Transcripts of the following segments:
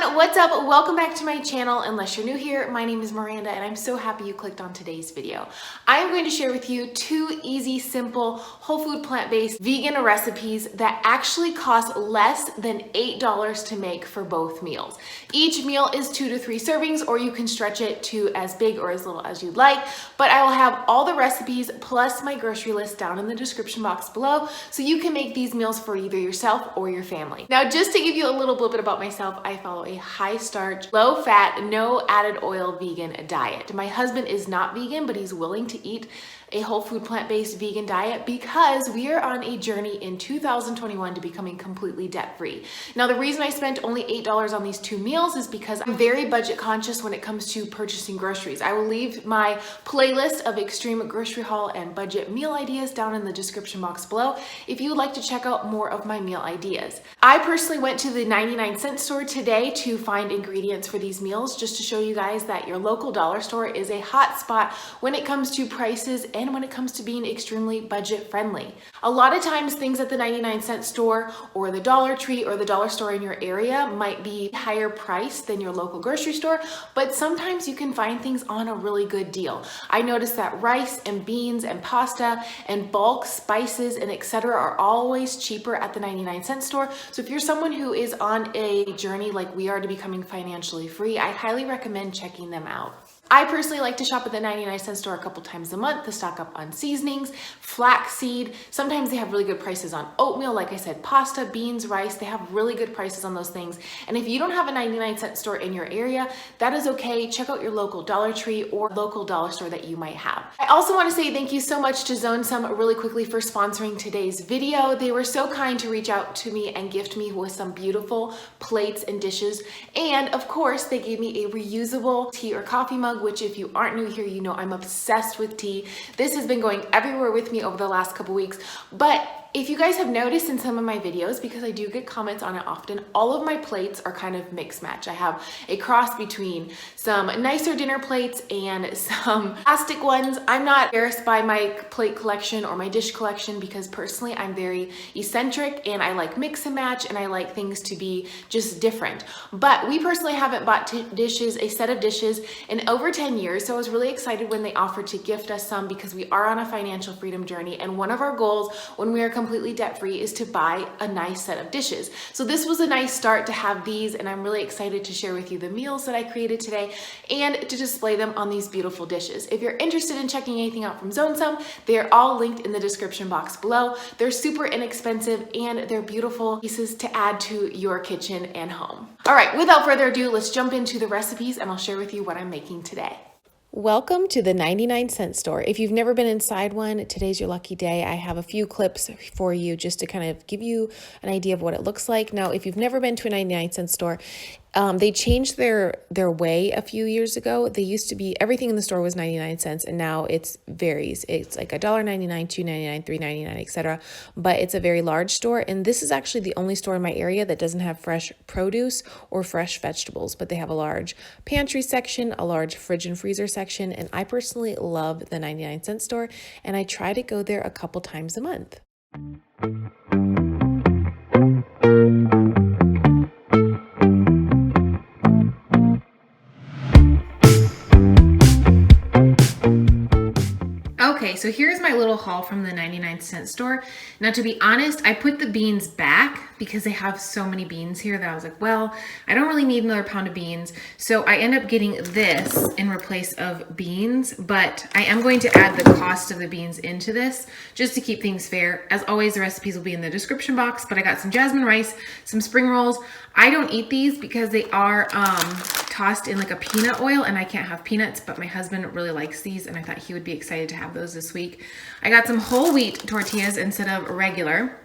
everyone, what's up? Welcome back to my channel. Unless you're new here, my name is Miranda and I'm so happy you clicked on today's video. I am going to share with you 2 easy, simple, whole food, plant-based vegan recipes that actually cost less than $8 to make for both meals. Each meal is 2 to 3 servings, or you can stretch it to as big or as little as you'd like, but I will have all the recipes plus my grocery list down in the description box below so you can make these meals for either yourself or your family. Now, just to give you a little bit about myself, I follow a high starch, low fat, no added oil vegan diet. My husband is not vegan, but he's willing to eat a whole food plant-based vegan diet because we are on a journey in 2021 to becoming completely debt-free. Now, the reason I spent only $8 on these 2 meals is because I'm very budget conscious when it comes to purchasing groceries. I will leave my playlist of extreme grocery haul and budget meal ideas down in the description box below if you would like to check out more of my meal ideas. I personally went to the 99-cent store today to find ingredients for these meals, just to show you guys that your local dollar store is a hot spot when it comes to prices and when it comes to being extremely budget friendly. A lot of times things at the 99-cent store or the Dollar Tree or the dollar store in your area might be higher price than your local grocery store, but sometimes you can find things on a really good deal. I noticed that rice and beans and pasta and bulk spices and etc. are always cheaper at the 99-cent store. So if you're someone who is on a journey like we are to becoming financially free, I highly recommend checking them out. I personally like to shop at the 99-cent store a couple times a month to stock up on seasonings, flaxseed. Sometimes they have really good prices on oatmeal, like I said, pasta, beans, rice. They have really good prices on those things. And if you don't have a 99-cent store in your area, that is okay. Check out your local Dollar Tree or local dollar store that you might have. I also want to say thank you so much to Zonesum really quickly for sponsoring today's video. They were so kind to reach out to me and gift me with some beautiful plates and dishes. And of course, they gave me a reusable tea or coffee mug, which if you aren't new here, you know I'm obsessed with tea. This has been going everywhere with me over the last couple weeks, but if you guys have noticed in some of my videos, because I do get comments on it often, all of my plates are kind of mix match. I have a cross between some nicer dinner plates and some plastic ones. I'm not embarrassed by my plate collection or my dish collection because personally I'm very eccentric and I like mix and match and I like things to be just different. But we personally haven't bought a set of dishes in over 10 years, so I was really excited when they offered to gift us some because we are on a financial freedom journey, and one of our goals when we are completely debt-free is to buy a nice set of dishes. So this was a nice start to have these, and I'm really excited to share with you the meals that I created today and to display them on these beautiful dishes. If you're interested in checking anything out from Zonesum, they are all linked in the description box below. They're super inexpensive and they're beautiful pieces to add to your kitchen and home. All right, without further ado, let's jump into the recipes and I'll share with you what I'm making today. Welcome to the 99-cent store. If you've never been inside one, today's your lucky day. I have a few clips for you just to kind of give you an idea of what it looks like. Now, if you've never been to a 99-cent store, they changed their way a few years ago. They used to be, everything in the store was 99 cents, and now it varies. It's like $1.99, $2.99, $3.99, etc. But it's a very large store, and this is actually the only store in my area that doesn't have fresh produce or fresh vegetables, but they have a large pantry section, a large fridge and freezer section, and I personally love the 99-cent store, and I try to go there a couple times a month. Okay, so here's my little haul from the 99-cent store. Now, to be honest, I put the beans back because they have so many beans here that I was like, well, I don't really need another pound of beans. So I end up getting this in replace of beans, but I am going to add the cost of the beans into this just to keep things fair. As always, the recipes will be in the description box, but I got some jasmine rice, some spring rolls. I don't eat these because they are tossed in like a peanut oil and I can't have peanuts, but my husband really likes these and I thought he would be excited to have those this week. I got some whole wheat tortillas instead of regular.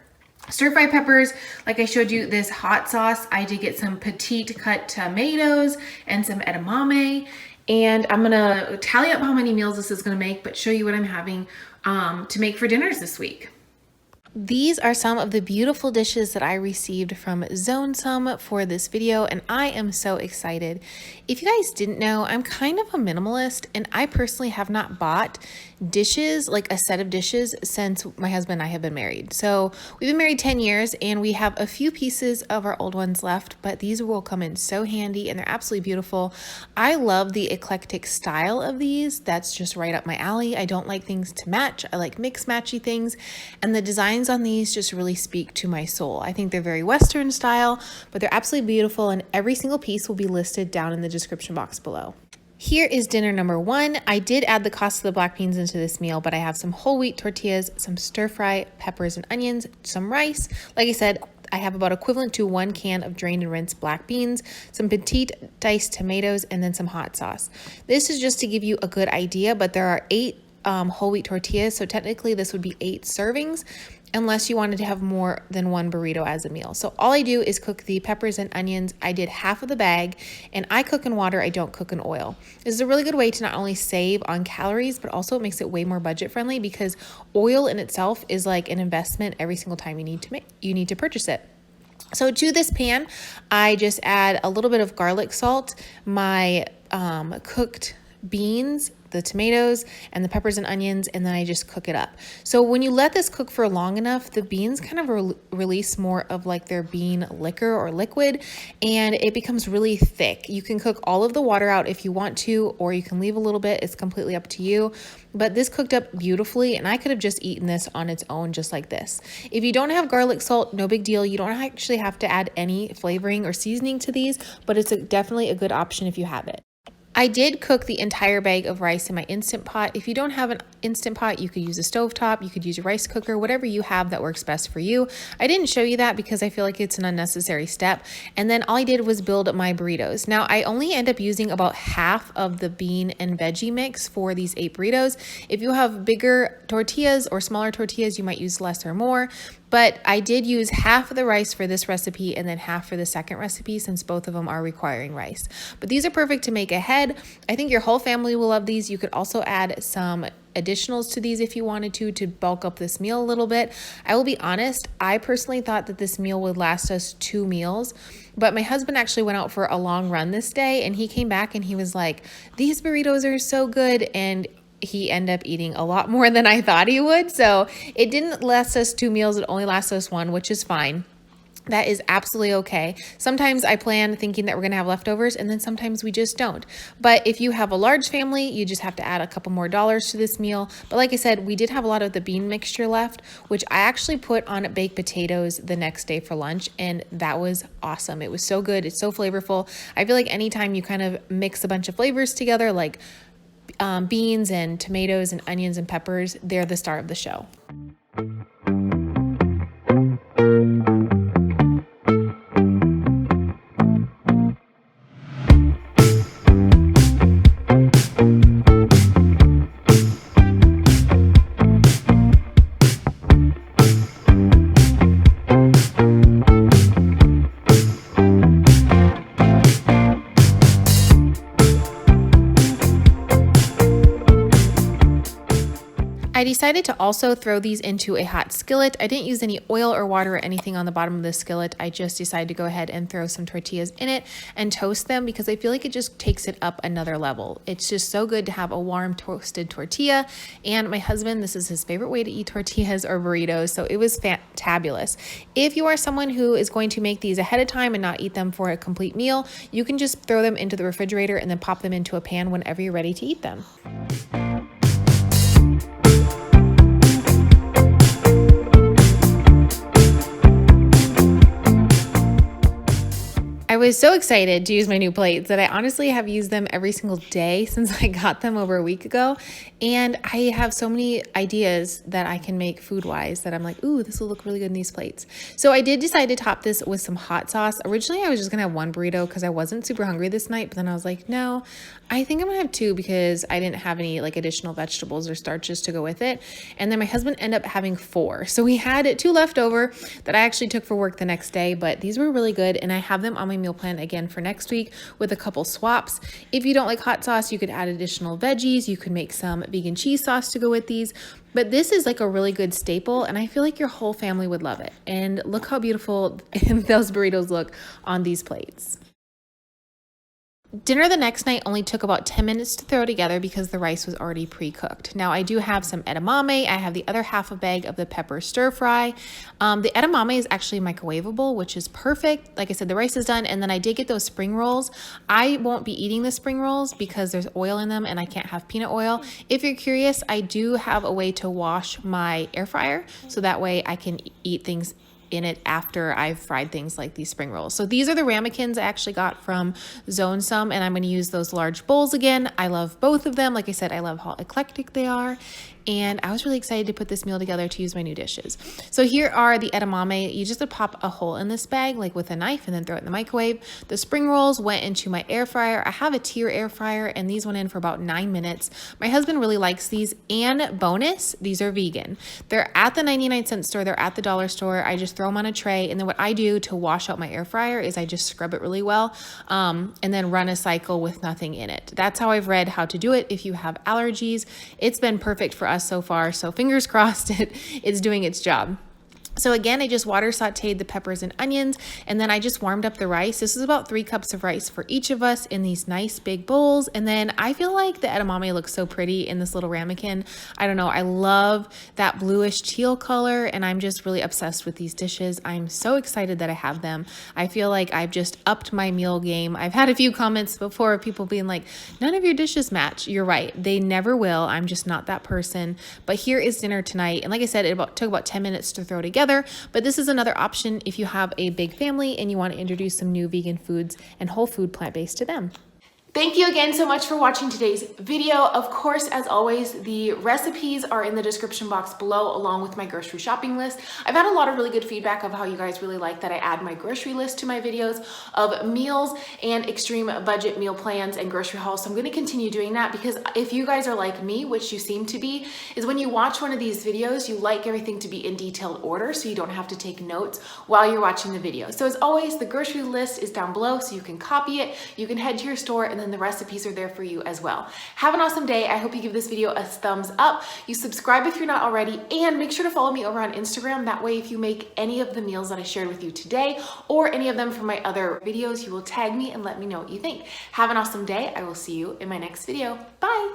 Stir-fry peppers, like I showed you this hot sauce. I did get some petite cut tomatoes and some edamame. And I'm gonna tally up how many meals this is gonna make, but show you what I'm having to make for dinners this week. These are some of the beautiful dishes that I received from Zonesum for this video, and I am so excited. If you guys didn't know, I'm kind of a minimalist, and I personally have not bought dishes, like a set of dishes, since my husband and I have been married. So we've been married 10 years, and we have a few pieces of our old ones left, but these will come in so handy, and they're absolutely beautiful. I love the eclectic style of these. That's just right up my alley. I don't like things to match. I like mix-matchy things, and the designs on these just really speak to my soul. I think they're very Western style, but they're absolutely beautiful, and every single piece will be listed down in the description box below. Here is dinner number one. I did add the cost of the black beans into this meal, but I have some whole wheat tortillas, some stir fry, peppers and onions, some rice. Like I said, I have about equivalent to 1 can of drained and rinsed black beans, some petite diced tomatoes, and then some hot sauce. This is just to give you a good idea, but there are 8 whole wheat tortillas, so technically this would be 8 servings, unless you wanted to have more than 1 burrito as a meal. So all I do is cook the peppers and onions. I did half of the bag, and I cook in water. I don't cook in oil. This is a really good way to not only save on calories, but also it makes it way more budget friendly, because oil in itself is like an investment every single time you need to purchase it. So to this pan, I just add a little bit of garlic salt, my cooked beans, the tomatoes, and the peppers and onions, and then I just cook it up. So when you let this cook for long enough, the beans kind of release more of like their bean liquor or liquid, and it becomes really thick. You can cook all of the water out if you want to, or you can leave a little bit. It's completely up to you. But this cooked up beautifully, and I could have just eaten this on its own just like this. If you don't have garlic salt, no big deal. You don't actually have to add any flavoring or seasoning to these, but it's definitely a good option if you have it. I did cook the entire bag of rice in my Instant Pot. If you don't have an Instant Pot, you could use a stovetop, you could use a rice cooker, whatever you have that works best for you. I didn't show you that because I feel like it's an unnecessary step. And then all I did was build my burritos. Now I only end up using about half of the bean and veggie mix for these 8 burritos. If you have bigger tortillas or smaller tortillas, you might use less or more. But I did use half of the rice for this recipe and then half for the second recipe, since both of them are requiring rice. But these are perfect to make ahead. I think your whole family will love these. You could also add some additionals to these if you wanted to bulk up this meal a little bit. I will be honest, I personally thought that this meal would last us 2 meals, but my husband actually went out for a long run this day, and he came back and he was like, these burritos are so good, and he ended up eating a lot more than I thought he would. So it didn't last us 2 meals. It only lasted us 1, which is fine. That is absolutely okay. Sometimes I plan thinking that we're going to have leftovers, and then sometimes we just don't. But if you have a large family, you just have to add a couple more dollars to this meal. But like I said, we did have a lot of the bean mixture left, which I actually put on baked potatoes the next day for lunch, and that was awesome. It was so good. It's so flavorful. I feel like anytime you kind of mix a bunch of flavors together, like beans and tomatoes and onions and peppers, they're the star of the show. I decided to also throw these into a hot skillet. I didn't use any oil or water or anything on the bottom of the skillet. I just decided to go ahead and throw some tortillas in it and toast them, because I feel like it just takes it up another level. It's just so good to have a warm toasted tortilla. And my husband, this is his favorite way to eat tortillas or burritos, so it was fantabulous. If you are someone who is going to make these ahead of time and not eat them for a complete meal, you can just throw them into the refrigerator and then pop them into a pan whenever you're ready to eat them. I was so excited to use my new plates that I honestly have used them every single day since I got them over a week ago. And I have so many ideas that I can make food-wise that I'm like, ooh, this will look really good in these plates. So I did decide to top this with some hot sauce. Originally, I was just gonna have 1 burrito because I wasn't super hungry this night, but then I was like, no, I think I'm gonna have 2 because I didn't have any like additional vegetables or starches to go with it. And then my husband ended up having 4. So we had 2 left over that I actually took for work the next day, but these were really good, and I have them on my meal meal plan again for next week with a couple swaps. If you don't like hot sauce, you could add additional veggies. You could make some vegan cheese sauce to go with these. But this is like a really good staple, and I feel like your whole family would love it. And look how beautiful those burritos look on these plates. Dinner the next night only took about 10 minutes to throw together because the rice was already pre-cooked. Now I do have some edamame. I have the other half a bag of the pepper stir fry. The edamame is actually microwavable, which is perfect. Like I said, the rice is done, and then I did get those spring rolls. I won't be eating the spring rolls because there's oil in them and I can't have peanut oil. If you're curious, I do have a way to wash my air fryer so that way I can eat things in it after I've fried things like these spring rolls. So these are the ramekins I actually got from Zonesum, and I'm going to use those large bowls again. I love both of them. Like I said, I love how eclectic they are. And I was really excited to put this meal together to use my new dishes. So here are the edamame. You just pop a hole in this bag like with a knife and then throw it in the microwave. The spring rolls went into my air fryer. I have a tier air fryer and these went in for about 9 minutes. My husband really likes these, and bonus, these are vegan. They're at the 99-cent store. They're at the dollar store. I just throw them on a tray, and then what I do to wash out my air fryer is I just scrub it really well and then run a cycle with nothing in it. That's how I've read how to do it if you have allergies. It's been perfect for us so far, so fingers crossed it's doing its job. So again, I just water sauteed the peppers and onions, and then I just warmed up the rice. This is about 3 cups of rice for each of us in these nice big bowls. And then I feel like the edamame looks so pretty in this little ramekin. I don't know, I love that bluish teal color, and I'm just really obsessed with these dishes. I'm so excited that I have them. I feel like I've just upped my meal game. I've had a few comments before of people being like, none of your dishes match. You're right, they never will. I'm just not that person. But here is dinner tonight. And like I said, it took about 10 minutes to throw together. But this is another option if you have a big family and you want to introduce some new vegan foods and whole food plant-based to them. Thank you again so much for watching today's video. Of course, as always, the recipes are in the description box below along with my grocery shopping list. I've had a lot of really good feedback of how you guys really like that I add my grocery list to my videos of meals and extreme budget meal plans and grocery hauls. So I'm going to continue doing that, because if you guys are like me, which you seem to be, is when you watch one of these videos, you like everything to be in detailed order so you don't have to take notes while you're watching the video. So as always, the grocery list is down below so you can copy it. You can head to your store, and then the recipes are there for you as well. Have an awesome day. I hope you give this video a thumbs up. You subscribe if you're not already, and make sure to follow me over on Instagram. That way, if you make any of the meals that I shared with you today or any of them from my other videos, you will tag me and let me know what you think. Have an awesome day. I will see you in my next video. Bye.